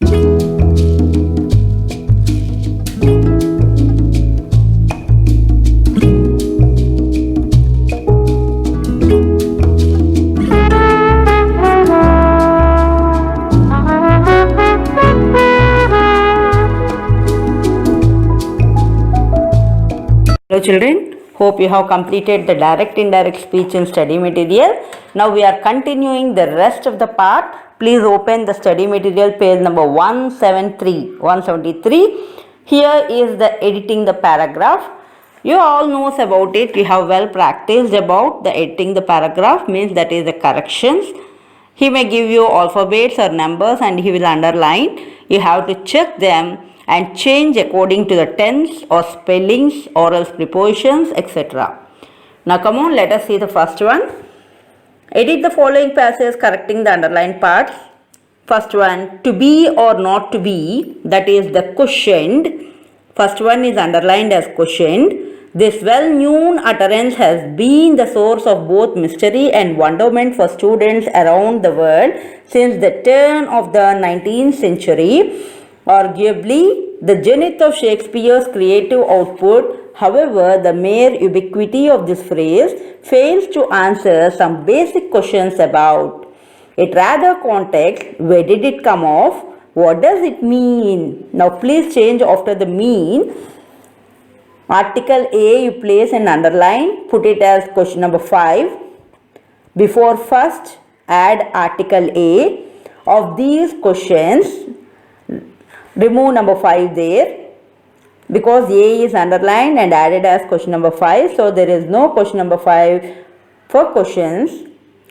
Hello children, hope you have completed the direct indirect speech and study material. Now we are continuing the rest of the part. Please open the study material page number 173. Here is the editing the paragraph. You all knows about it. You have well practiced about the editing the paragraph, means that is the corrections. He may give you alphabets or numbers and he will underline. You have to check them and change according to the tense or spellings or else prepositions, etc. Now come on, let us see the first one. Edit the following passages correcting the underlined parts. First one, to be or not to be, that is the questioned. First one is underlined as questioned. This well-known utterance has been the source of both mystery and wonderment for students around the world since the turn of the 19th century. Arguably, the zenith of Shakespeare's creative output, however, the mere ubiquity of this phrase fails to answer some basic questions about it. Rather context, where did it come off? What does it mean? Now please change after the mean. Article A you place and underline, put it as question number 5. Before first add article A. Of these questions, remove number 5 there because A is underlined and added as question number 5. So there is no question number 5 for questions.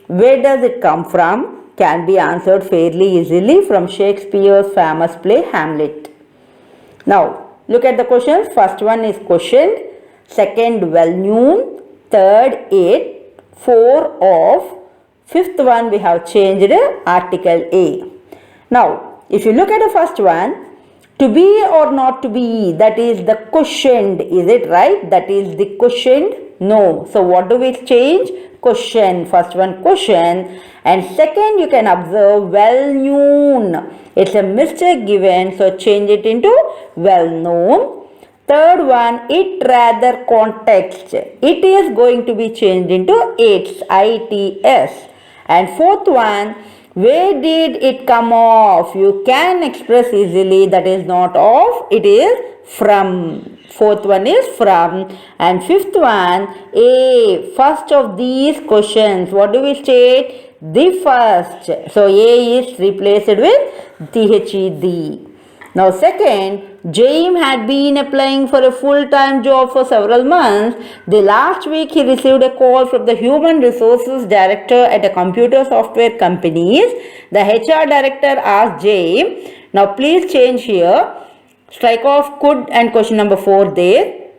Where does it come from? Can be answered fairly easily from Shakespeare's famous play Hamlet. Now look at the questions. First one is questioned. Second, well known. Third, it. 4 of. Fifth one we have changed article A. Now if you look at the first one, to be or not to be, that is the questioned. Is it right? That is the questioned? No. So what do we change? Question. First one question. And second you can observe well known. It's a mistake given. So change it into well known. Third one, it rather context. It is going to be changed into its. ITS. And fourth one, where did it come off? You can express easily, that is not off, it is from. Fourth one is from. And fifth one, A. First of these questions. What do we state? The first. So A is replaced with the. Now second, James had been applying for a full-time job for several months. The last week he received a call from the human resources director at a computer software company. The HR director asked James, now please change here, strike off could and question number 4 there.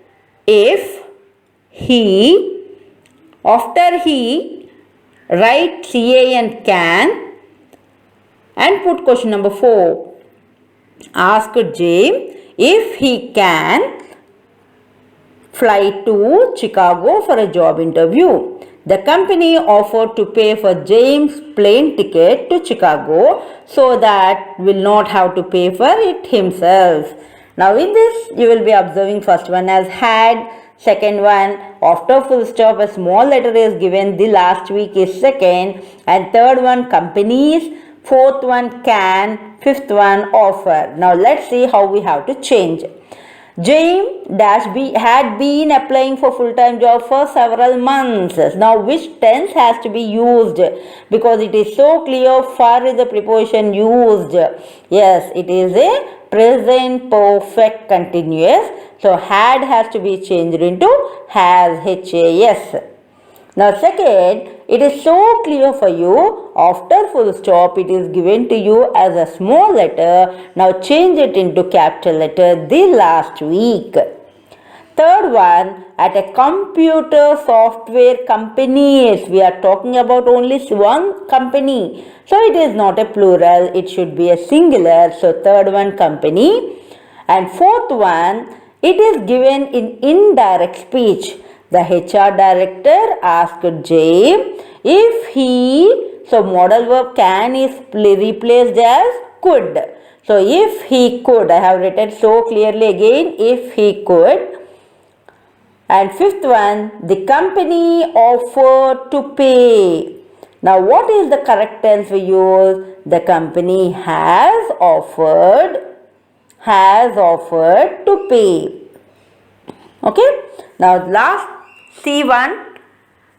If he, after he, write CA and can, and put question number 4. Asked James if he can fly to Chicago for a job interview. The company offered to pay for James' plane ticket to Chicago so that will not have to pay for it himself. Now in this you will be observing first one as had, second one after full stop a small letter is given, the last week is second, and third one companies, fourth one can, fifth one offer. Now let's see how we have to change. James had been applying for full-time job for several months. Now which tense has to be used? Because it is so clear, for is the preposition used. Yes, it is a present perfect continuous. So had has to be changed into has, HAS. Now second, it is so clear for you, after full stop it is given to you as a small letter. Now change it into capital letter, the last week. Third one, at a computer software company. We are talking about only one company. So it is not a plural, it should be a singular. So third one company. And fourth one, it is given in indirect speech. The HR director asked James if he, so modal verb can is replaced as could. So if he could, I have written so clearly again, if he could. And fifth one, the company offered to pay. Now what is the correct tense we use? The company has offered to pay. Okay. Now last C1.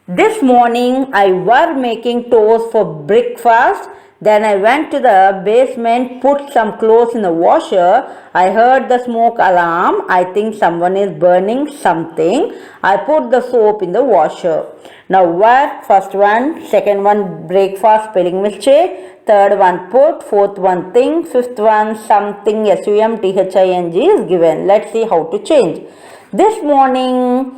This morning I were making toast for breakfast. Then I went to the basement, put some clothes in the washer. I heard the smoke alarm. I think someone is burning something. I put the soap in the washer. Now what? First one, second one breakfast spelling mistake. Third one put, fourth one thing, fifth one something SUMTHING is given. Let's see how to change. This morning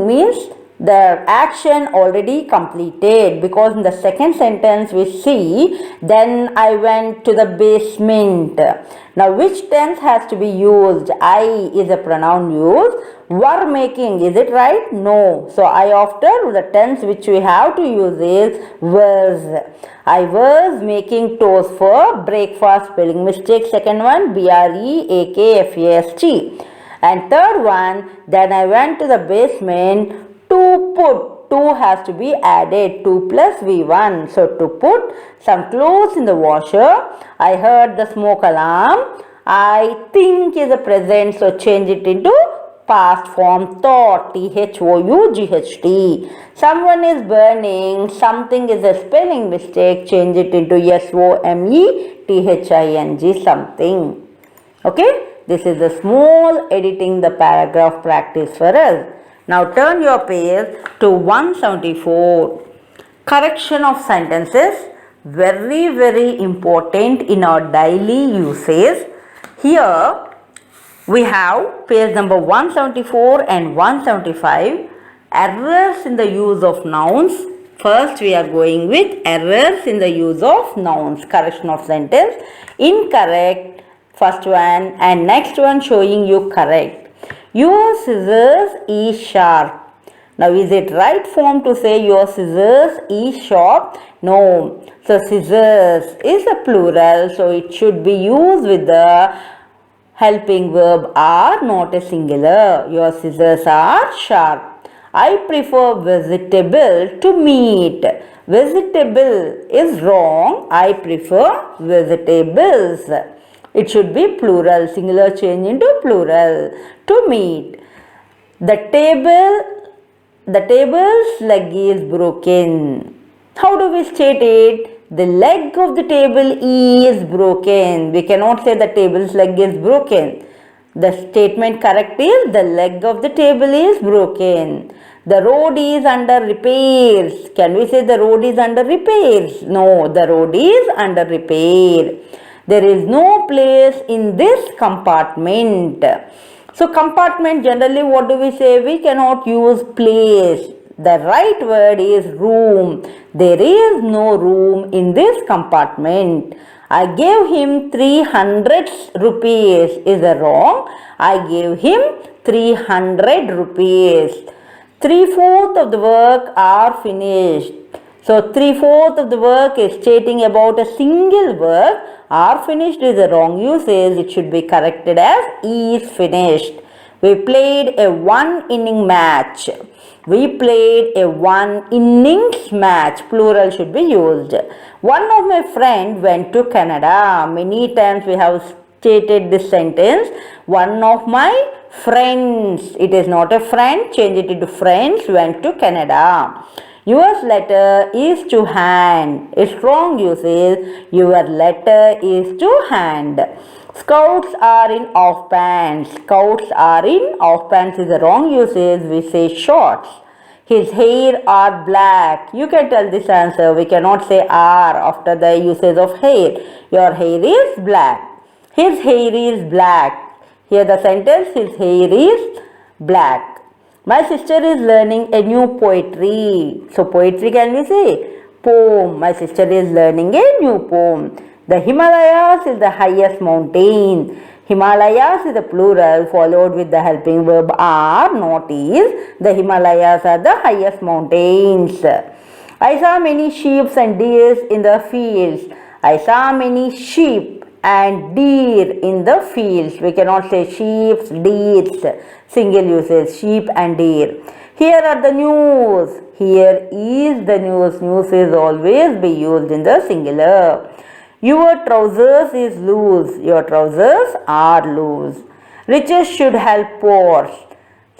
means the action already completed, because in the second sentence we see, then I went to the basement. Now which tense has to be used? I is a pronoun used. Were making, is it right? No. So I after the tense which we have to use is was. I was making toast for breakfast, spelling mistake. Second one BREAKFAST. And third one, then I went to the basement to put. 2 has to be added, 2 plus V1. So to put some clothes in the washer. I heard the smoke alarm. I think is a present, so change it into past form thought, THOUGHT. Someone is burning, something is a spelling mistake, change it into SOMETHING, something. Okay, this is the small editing the paragraph practice for us. Now turn your page to 174. Correction of sentences, very important in our daily usage. Here we have page number 174 and 175, errors in the use of nouns. First we are going with errors in the use of nouns, correction of sentence, incorrect, first one, and next one showing you correct. Your scissors is sharp. Now is it right form to say your scissors is sharp? No. So scissors is a plural, so it should be used with the helping verb are, not a singular. Your scissors are sharp. I prefer vegetable to meat. Vegetable is wrong. I prefer vegetables. It should be plural. Singular change into plural. To meat. The table's leg is broken. How do we state it? The leg of the table is broken. We cannot say the table's leg is broken. The statement correct is the leg of the table is broken. The road is under repairs. Can we say the road is under repairs? No, the road is under repair. There is no place in this compartment. So compartment, generally what do we say? We cannot use place. The right word is room. There is no room in this compartment. I gave him 300 rupees. Is that wrong? I gave him 300 rupees. 3/4 of the work are finished. So 3/4 of the work is stating about a single work. Are finished is a wrong usage. It should be corrected as is finished. We played a one-inning match. We played a one-innings match. Plural should be used. One of my friends went to Canada. Many times we have stated this sentence. One of my friends. It is not a friend. Change it into friends. Went to Canada. Your letter is to hand. A strong usage. Your letter is to hand. Scouts are in off pants. Scouts are in off pants is a wrong usage. We say shorts. His hair are black. You can tell this answer. We cannot say are after the usage of hair. Your hair is black. His hair is black. Here the sentence, his hair is black. My sister is learning a new poetry. So poetry can we say? Poem. My sister is learning a new poem. The Himalayas is the highest mountain. Himalayas is the plural followed with the helping verb are, not is. The Himalayas are the highest mountains. I saw many sheep and deers in the fields. I saw many sheep and deer in the fields. We cannot say sheep, deers, single usage, sheep and deer. Here are the news. Here is the news. News is always be used in the singular. Your trousers is loose. Your trousers are loose. Riches should help poor.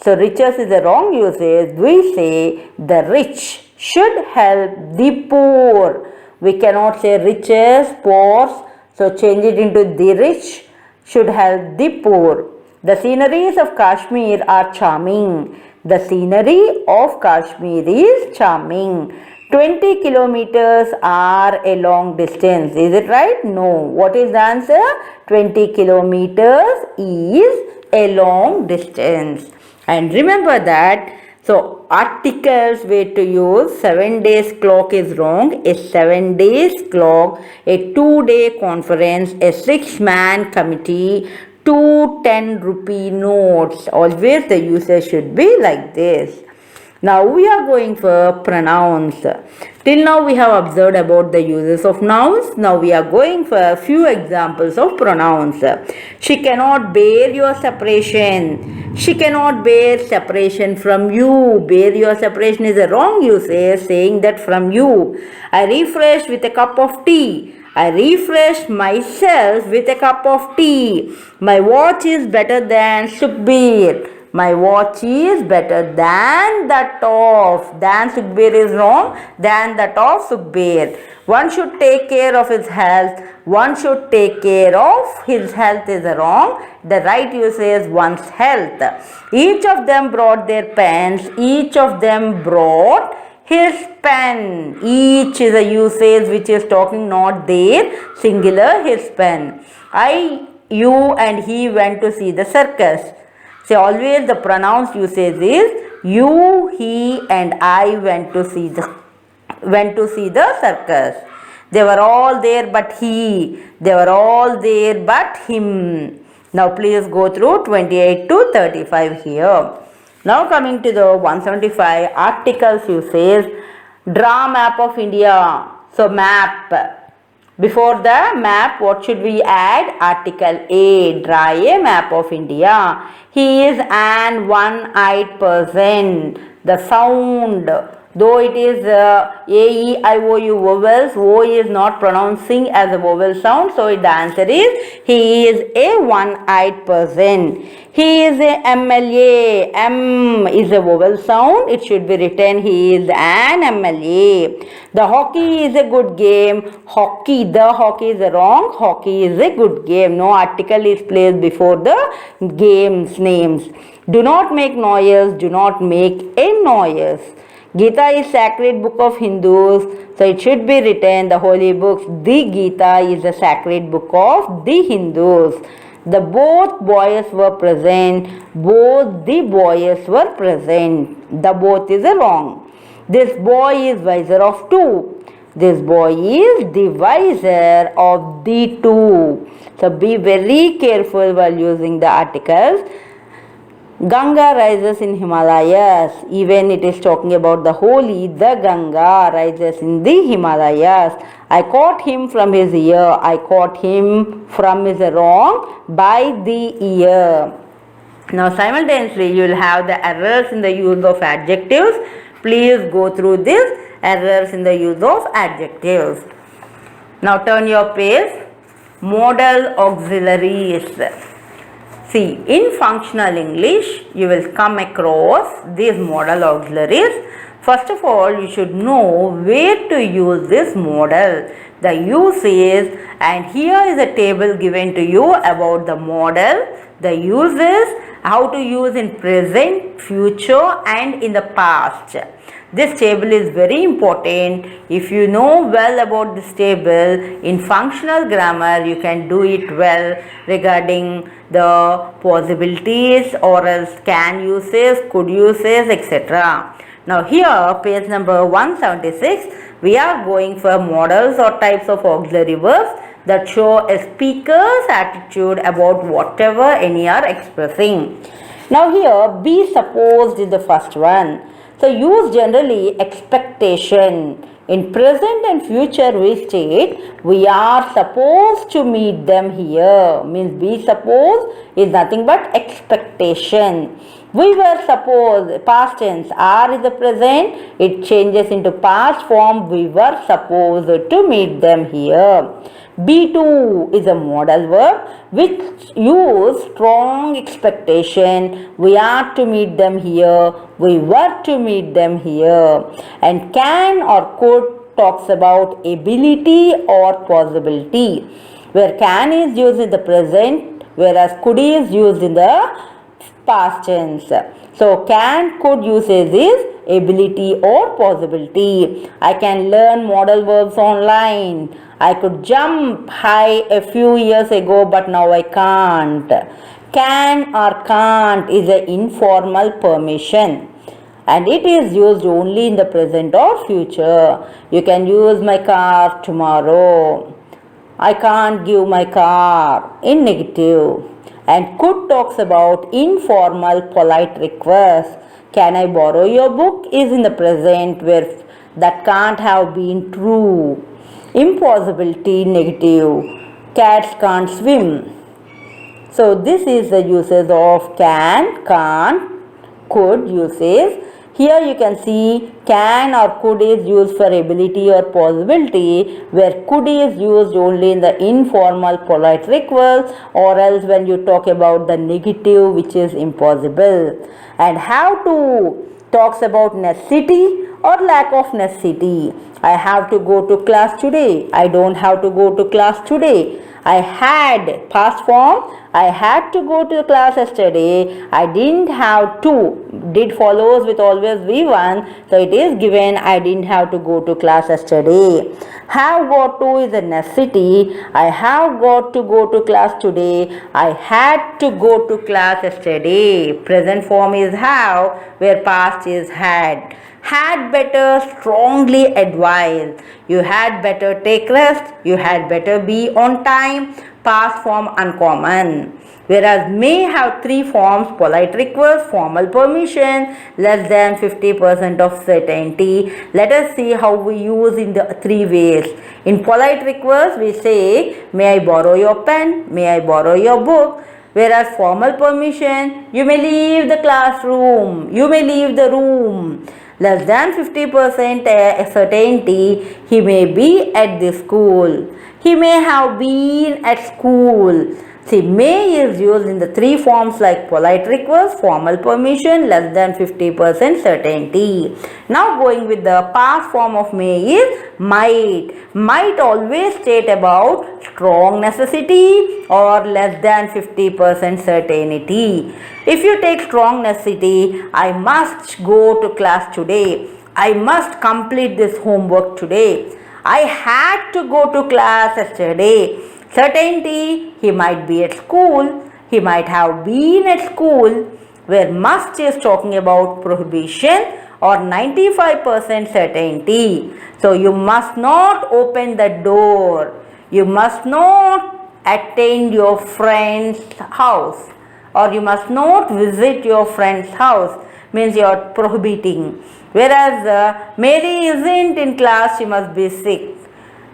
So riches is the wrong usage. We say the rich should help the poor. We cannot say riches, poor. So change it into the rich should help the poor. The sceneries of Kashmir are charming. The scenery of Kashmir is charming. 20 kilometers are a long distance. Is it right? No. What is the answer? 20 kilometers is a long distance. And remember that, so articles way to use 7 days clock is wrong. A 7 days clock, a 2-day conference, a 6-man committee, 2 10-rupee notes. Always the usage should be like this. Now we are going for pronouns. Till now we have observed about the uses of nouns. Now we are going for a few examples of pronouns. She cannot bear your separation. She cannot bear separation from you. Bear your separation is a wrong usage, saying that from you. I refreshed with a cup of tea. I refreshed myself with a cup of tea. My watch is better than Sukhbir. My watch is better than that of. Than Sukhbir is wrong. Than that of Sukhbir. One should take care of his health. One should take care of his health is wrong. The right usage is one's health. Each of them brought their pens. Each of them brought his pen. Each is a usage which is talking not their, singular, his pen. I, you and he went to see the circus. So always the pronouns usage is you, he and I went to see the circus. They were all there but he. They were all there but him. Now please go through 28 to 35 here. Now coming to the 175 articles usage. Draw map of India. So map. Before the map, what should we add? Article A. Draw a map of India. He is an one-eyed person. The sound, though it is A, E, I, O, U vowels, O is not pronouncing as a vowel sound. So the answer is he is a one-eyed person. He is a MLA. M is a vowel sound. It should be written he is an MLA. The hockey is a good game. Hockey, the hockey is wrong. Hockey is a good game. No article is placed before the game's names. Do not make noise. Do not make a noise. Gita is sacred book of Hindus. So it should be written the holy books. The Gita is the sacred book of the Hindus. The both boys were present. Both the boys were present. The both is wrong. This boy is wiser of two. This boy is the wiser of the two. So be very careful while using the articles. Ganga rises in Himalayas. Even it is talking about the holy, the Ganga rises in the Himalayas. I caught him from his ear. I caught him from his wrong by the ear. Now simultaneously you will have the errors in the use of adjectives. Please go through these errors in the use of adjectives. Now turn your page. Modal auxiliaries. See, in functional English, you will come across these modal auxiliaries. First of all, you should know where to use this modal. The use is, and here is a table given to you about the modal, the uses, how to use in present, future and in the past. This table is very important. If you know well about this table, in functional grammar, you can do it well regarding the possibilities or else can uses, could uses, etc. Now here, page number 176, we are going for modals or types of auxiliary verbs that show a speaker's attitude about whatever any are expressing. Now here, be supposed is the first one. So use generally expectation. In present and future we state we are supposed to meet them here. Means be suppose is nothing but expectation. We were supposed, past tense, are is the present, it changes into past form, we were supposed to meet them here. Be2 is a modal verb which use strong expectation. We are to meet them here. We were to meet them here. And can or could talks about ability or possibility. Where can is used in the present, whereas could is used in the past tense. So can, could uses is ability or possibility. I can learn modal verbs online. I could jump high a few years ago, but now I can't. Can or can't is an informal permission, and it is used only in the present or future. You can use my car tomorrow. I can't give my car in negative. And could talks about informal polite request. Can I borrow your book is in the present, where that can't have been true. Impossibility negative. Cats can't swim. So this is the uses of can, can't, could uses. Here you can see can or could is used for ability or possibility, where could is used only in the informal polite request, or else when you talk about the negative which is impossible. And how to talks about necessity or lack of necessity. I have to go to class today. I don't have to go to class today. I had, past form, I had to go to class yesterday. I didn't have to. Did follows with always V1. So it is given I didn't have to go to class yesterday. Have got to is a necessity. I have got to go to class today. I had to go to class yesterday. Present form is have, where past is had. Had better strongly advise. You had better take rest. You had better be on time. Past form uncommon. Whereas may have three forms: polite request, formal permission, less than 50% of certainty. Let us see how we use in the three ways. In polite request we say, may I borrow your pen? May I borrow your book? Whereas formal permission, you may leave the classroom. You may leave the room. Less than 50% certainty, he may be at the school. He may have been at school. See, may is used in the three forms like polite request, formal permission, less than 50% certainty. Now going with the past form of may is might. Might always state about strong necessity or less than 50% certainty. If you take strong necessity, I must go to class today. I must complete this homework today. I had to go to class yesterday. Certainty, he might be at school. He might have been at school. Where must is talking about prohibition or 95% certainty. So you must not open the door. You must not attend your friend's house, or you must not visit your friend's house. Means you are prohibiting. Whereas Mary isn't in class, she must be sick.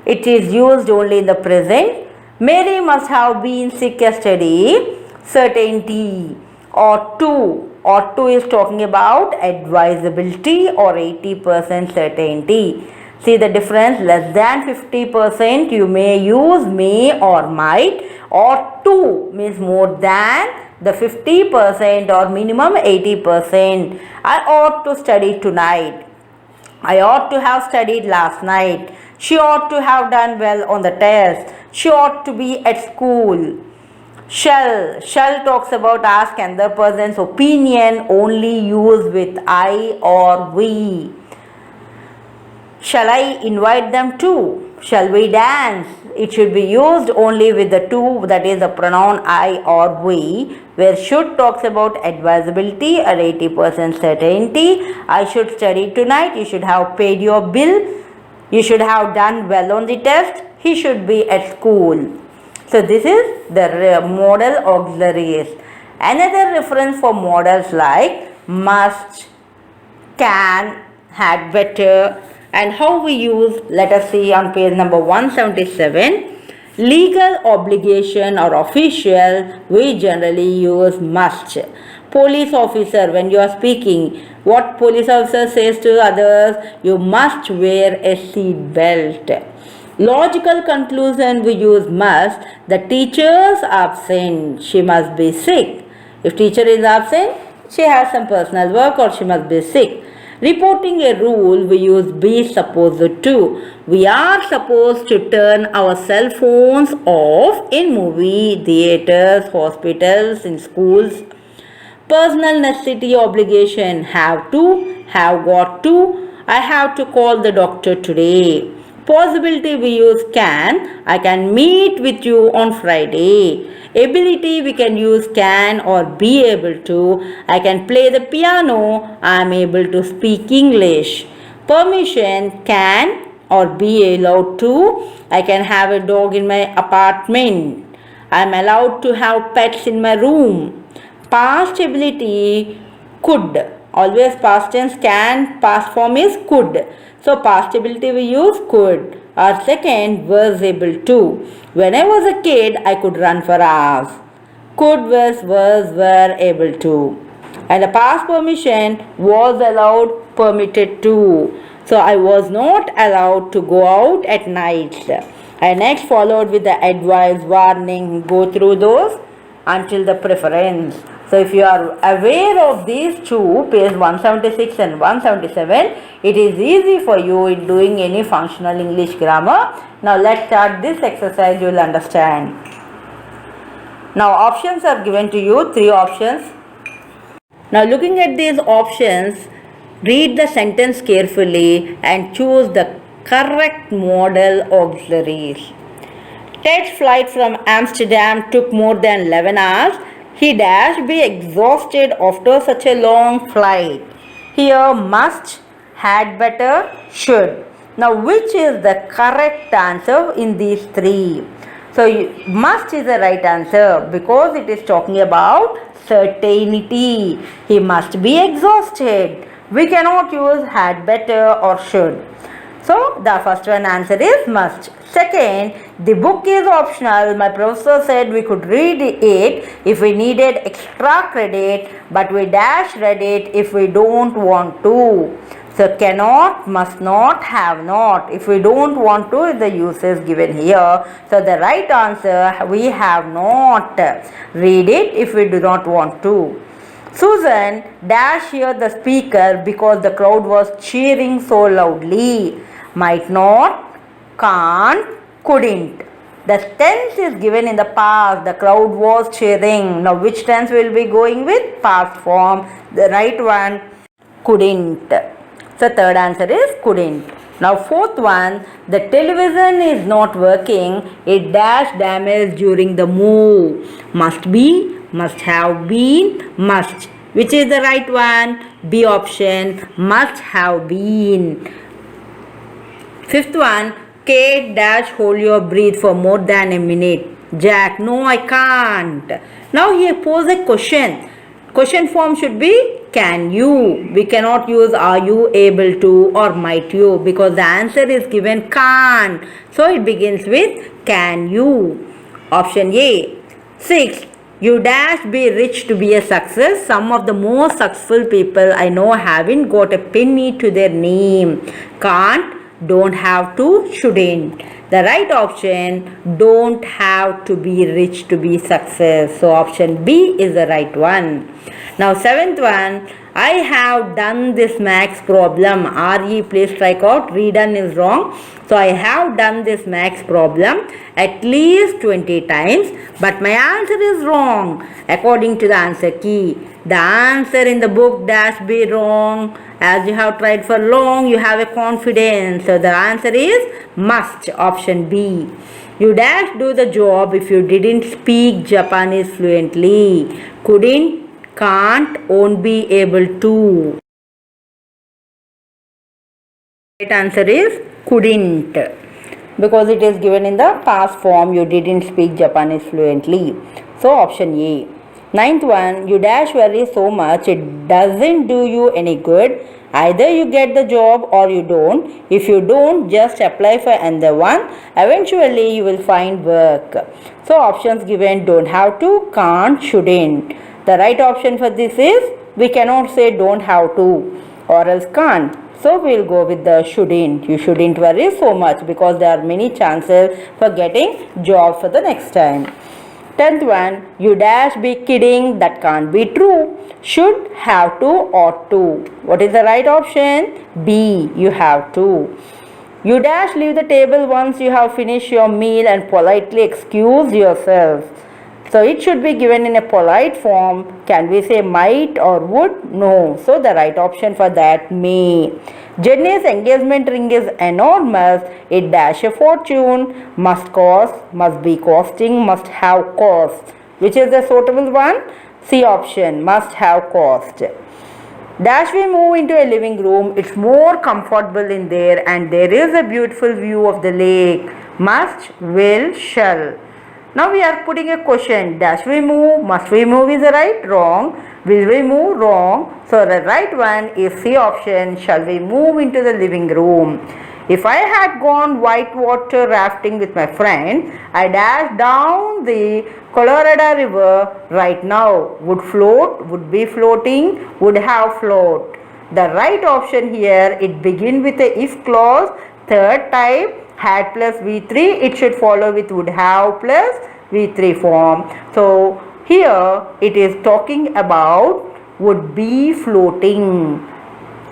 It is used only in the present. Mary must have been sick yesterday. Certainty. Or two is talking about advisability or 80% certainty. See the difference? Less than 50% you may use may or might, or to means more than the 50% or minimum 80%. I ought to study tonight. I ought to have studied last night. She ought to have done well on the test. She ought to be at school. Shall talks about ask another person's opinion, only used with I or we. Shall I invite them to? Shall we dance? It should be used only with the to, that is the pronoun I or we. Where should talks about advisability or 80% certainty. I should study tonight. You should have paid your bill. You should have done well on the test. He should be at school. So this is the modal auxiliaries. Another reference for modals like must, can, had better, And how we use, let us see on page number 177. Legal obligation or official, we generally use must. Police officer, when you are speaking, what police officer says to others? You must wear a seat belt. Logical conclusion, we use must. The teacher's absent, she must be sick. If teacher is absent, she has some personal work or she must be sick. Reporting a rule, we use be supposed to. We are supposed to turn our cell phones off in movie theaters, hospitals, in schools. Personal necessity obligation, have to, have got to. I have to call the doctor today. Possibility, we use can. I can meet with you on Friday. Ability, we can use can or be able to. I can play the piano. I am able to speak English. Permission, can or be allowed to. I can have a dog in my apartment. I am allowed to have pets in my room. Past ability, could. Always past tense can, past form is could. So past ability we use could. Or second, was able to. When I was a kid, I could run for hours. Could was, were able to. And the past permission, was allowed, permitted to. So I was not allowed to go out at night. And next followed with the advice, warning, go through those until the preference. So if you are aware of these two, page 176 and 177, it is easy for you in doing any functional English grammar. Now let's start this exercise, you will understand. Now options are given to you, 3 options. Now looking at these options, read the sentence carefully and choose the correct modal auxiliaries. Ted's flight from Amsterdam took more than 11 hours. He dash be exhausted after such a long flight. Here must, had better, should. Now which is the correct answer in these 3? So must is the right answer because it is talking about certainty. He must be exhausted. We cannot use had better or should. So the first one answer is must. Second, the book is optional. My professor said we could read it if we needed extra credit, but we dash read it if we don't want to. So cannot, must not, have not. If we don't want to, the use is given here. So the right answer, we have not. Read it if we do not want to. Susan dash here the speaker because the crowd was cheering so loudly. Might not, can't, couldn't. The tense is given in the past. The crowd was cheering. Now which tense will be going with? Past form. The right one, couldn't. So third answer is couldn't. Now fourth one, the television is not working. It dash damage during the move. Must be, must have been, must. Which is the right one? B option, must have been. Fifth one, Kate dash hold your breath for more than a minute. Jack, no I can't. Now he pose a question. Question form should be can you. We cannot use are you able to or might you because the answer is given can't. So it begins with can you. Option A. 6. You dash be rich to be a success. Some of the most successful people I know haven't got a penny to their name. Can't, don't have to, shouldn't. The right option, don't have to be rich to be success. So option B is the right one. Now seventh one, I have done this max problem. RE, please strike out. Redone is wrong. So I have done this max problem at least 20 times. But my answer is wrong according to the answer key. The answer in the book dash be wrong. As you have tried for long, you have a confidence. So the answer is must. Option B. You dash do the job if you didn't speak Japanese fluently. Couldn't, can't, won't be able to. Right answer is couldn't because it is given in the past form. You didn't speak Japanese fluently. So option A. Ninth one, you dash worry so much it doesn't do you any good. Either you get the job or you don't. If you don't, just apply for another one. Eventually, you will find work. So, options given: don't have to, can't, shouldn't. The right option for this is we cannot say don't have to or else can't. So, we will go with the shouldn't. You shouldn't worry so much because there are many chances for getting job for the next time. 10th one, you dash be kidding, that can't be true. Should, have to, ought to. What is the right option? B, you have to. You dash leave the table once you have finished your meal and politely excuse yourself. So it should be given in a polite form. Can we say might or would? No. So the right option for that, may. Jenny's engagement ring is enormous. It dash a fortune. Must cost, must be costing, must have cost. Which is the suitable one? C option, must have cost. Dash we move into a living room. It's more comfortable in there and there is a beautiful view of the lake. Must, will, shall. Now we are putting a question. Dash we move, must we move is the right, wrong. Will we move, wrong. So the right one is C option, shall we move into the living room. If I had gone whitewater rafting with my friend, I dashed down the Colorado River right now. Would float, would be floating, would have float. The right option here, it begins with a if clause, third type, had plus V3, it should follow with would have plus V3 form. So here it is talking about would be floating.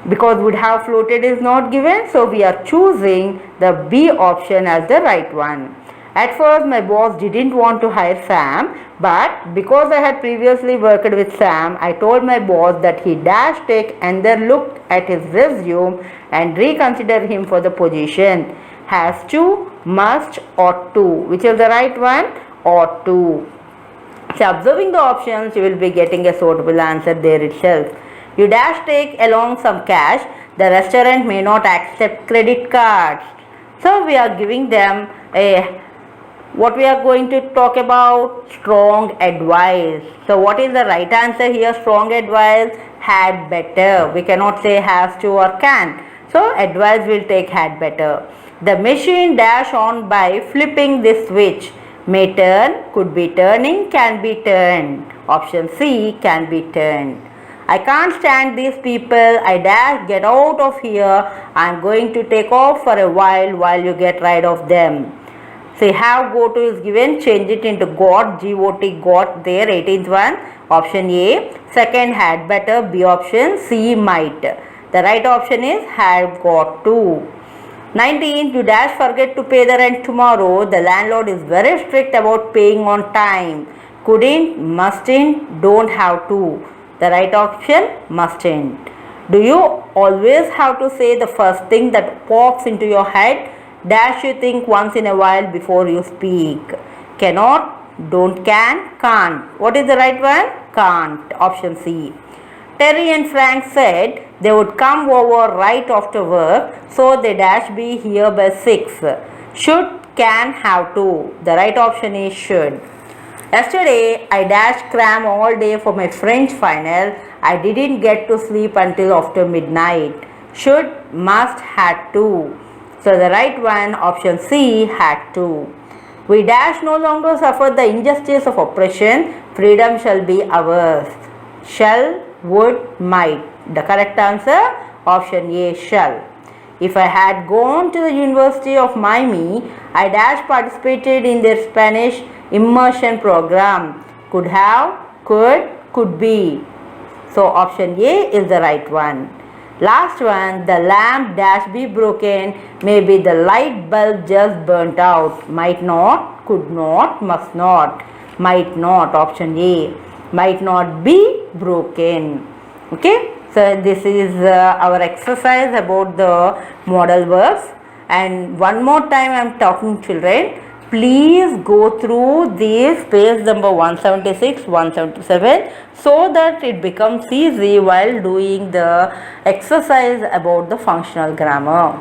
Because would have floated is not given, so we are choosing the B option as the right one. At first my boss didn't want to hire Sam, but because I had previously worked with Sam, I told my boss that he dash take and then looked at his resume and reconsider him for the position. Has to, must, ought to. Which is the right one? Ought to. So observing the options, you will be getting a suitable answer there itself. You dash take along some cash. The restaurant may not accept credit cards. So we are giving them what we are going to talk about, strong advice. So what is the right answer here? Strong advice, had better. We cannot say has to or can. So advice will take had better. The machine dash on by flipping this switch. May turn, could be turning, can be turned. Option C, can be turned. I can't stand these people. I dash get out of here. I am going to take off for a while you get rid of them. See, have go to is given. Change it into got, G-O-T, got there. 18th one. Option A. Second, had better. B option. C, might. The right option is have got to. 19th, you dash forget to pay the rent tomorrow. The landlord is very strict about paying on time. Couldn't, mustn't, don't have to. The right option, mustn't. Do you always have to say the first thing that pops into your head? Dash you think once in a while before you speak. Cannot, don't, can, can't. What is the right one? Can't. Option C. Terry and Frank said they would come over right after work, so they dash be here by 6. Should, can, have to. The right option is should. Yesterday, I dashed cram all day for my French final. I didn't get to sleep until after midnight. Should, must, had to. So the right one, option C, had to. We dash no longer suffer the injustice of oppression. Freedom shall be ours. Shall, would, might. The correct answer, option A, shall. If I had gone to the University of Miami, I dash participated in their Spanish immersion program. Could have, could be. So option A is the right one. Last one, the lamp dash be broken. Maybe the light bulb just burnt out. Might not, could not, must not. Might not, option A. Might not be broken. Okay. So this is our exercise about the modal verbs, and one more time I am talking children, please go through this page number 176, 177 so that it becomes easy while doing the exercise about the functional grammar.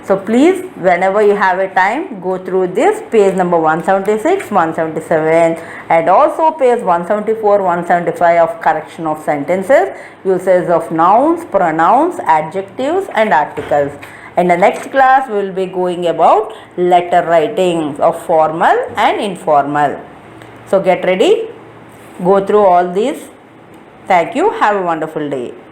So please, whenever you have a time, go through this page number 176, 177 and also page 174, 175 of correction of sentences, uses of nouns, pronouns, adjectives and articles. In the next class, we will be going about letter writing of formal and informal. So get ready, go through all these. Thank you. Have a wonderful day.